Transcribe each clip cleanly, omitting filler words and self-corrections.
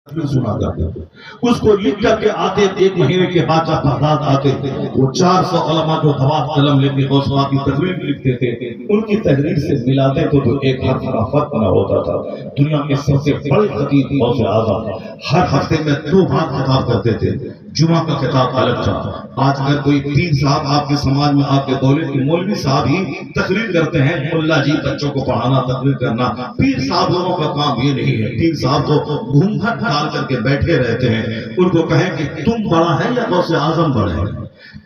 سنا کرتے تھے، اس کو لکھ کر کے آتے، ایک مہینے کے بعد جب بغداد آتے تھے وہ 400 علماء جو دوات قلم لے کے غوث کی تقریر لکھتے تھے، ان کی تحریر سے ملاتے تھے تو ایک حرف کا فرق نہ ہوتا تھا۔ دنیا کے سب سے بڑے خطیب غوث اعظم ہر ہفتے میں 2 بار خطاب کرتے تھے، جمعہ کا خطاب الگ تھا۔ آج اگر کوئی پیر صاحب آپ کے سماج میں آپ کے دولے کے مولوی صاحب ہی تقریر کرتے ہیں، ملا جی بچوں کو پڑھانا تقریر کرنا، پیر صاحب لوگوں کا کام یہ نہیں ہے۔ پیر صاحب تو گھونگھٹ ڈال کر کے بیٹھے رہتے ہیں، ان کو کہیں کہ تم بڑا ہے یا غوث اعظم بڑے ہیں؟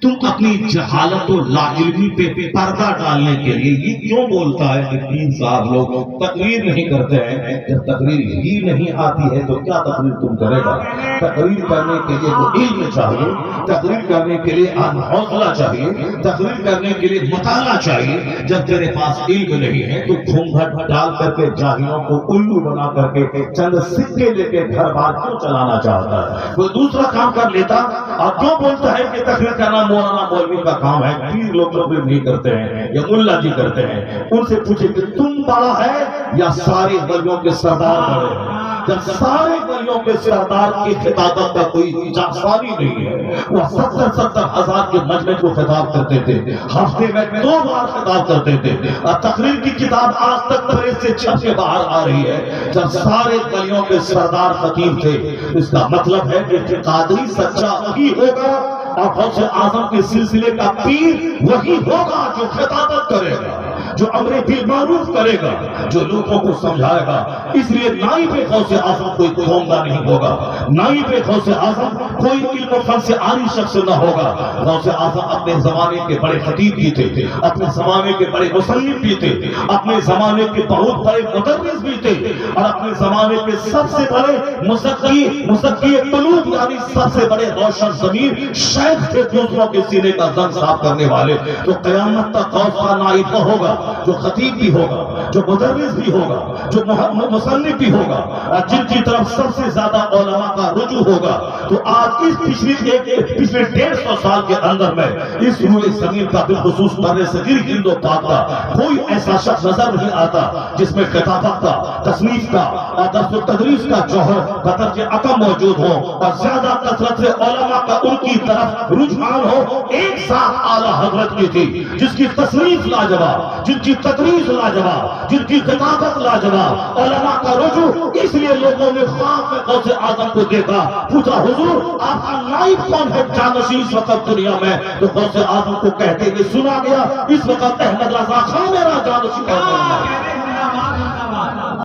تم اپنی جہالت و لا علمی پہ پردہ ڈالنے کے لیے یہ کیوں بولتا ہے کہ پیر صاحب لوگ تقریر نہیں کرتے ہیں؟ جب تقریر ہی نہیں آتی ہے تو کیا تقریر تم کرے گا؟ تقریر کرنے کے لیے تو علم چاہیے، تقریر کرنے کے لیے حوصلہ چاہیے، تقریر کرنے کے لیے مطالعہ چاہیے۔ جب تیرے پاس علم نہیں ہے تو گھونگھٹ ڈال کر کے جاہلوں کو الو بنا کر کے چند سکے لے کے گھر بار کیوں چلانا چاہتا ہے؟ کوئی دوسرا کام کر لیتا اور کیوں بولتا ہے کہ تقریر کرنا مولانا مولوی کا کام ہے، پیر لوگ نہیں کرتے ہیں یا ملا جی کرتے ہیں؟ ان سے پوچھے کہ تم بڑا ہے یا سارے ولیوں کے سردار بڑے ہیں؟ جب سارے ولیوں کے سردار کی خطابت کا کوئی جاساری نہیں ہے، وہ 70 ہزار کے مجمع کو خطاب کرتے تھے، ہفتے میں 2 بار خطاب کرتے تھے، اور تقریر کی کتاب آج تک پریس سے چھپ کے باہر آ رہی ہے۔ جب سارے ولیوں کے سردار خطیب تھے، اس کا مطلب ہے کہ قادری سچا وہی ہوگا اور غوث اعظم کے سلسلے کا پیر وہی ہوگا جو خطابت کرے گا، جو امر بالمعروف کرے گا، جو لوگوں کو سمجھائے گا۔ اس لیے نائب غوث اعظم کوئی قومدہ نہیں ہوگا، نائب غوث اعظم کوئی علم و فن سے عاری شخص نہ ہوگا۔ غوث اعظم اپنے زمانے کے بڑے خطیب بھی تھے، اپنے زمانے کے بڑے مصنف بھی تھے، اپنے زمانے کے بہت بڑے مدرس بھی تھے، اور اپنے زمانے کے سب سے بڑے مزکی قلوب یعنی سب سے بڑے روشن ضمیر شیخ تھے، دوسروں کے سینے کا زنگ صاف کرنے والے۔ تو قیامت تک غوث کا نائب ہوگا جو خطیب بھی ہوگا، جو مدرس بھی ہوگا، جو مصنف بھی ہوگا، اور جن کی طرف سب سے زیادہ علماء کا رجوع ہوگا۔ تو آج اس پچھلے 150 سال کے اندر میں اس روئے زمین کا بالخصوص بر صغیر ہند و پاک کا کوئی ایسا شخص نظر نہیں آتا جس میں خطابت کا، تصنیف کا اور درس و تدریس کا جوہر بدرجہ اعظم موجود ہو، اور زیادہ کثرت سے علماء کا ان کی طرف رجحان ہو۔ ایک ساتھ اعلیٰ حضرت کی تھی جس کی تصنیف لاجواب، جن کی تدریس لاجواب، جن کی خطابت لاجواب، علماء کا رجوع۔ اس لیے لوگوں نے خواب میں غوث اعظم کو دیکھا، پوچھا حضور آپ کا نائب کون ہے جانشین اس وقت دنیا میں؟ تو غوث اعظم کو کہتے ہوئے سنا گیا اس وقت احمد رضا خان میرا جانشین ہے۔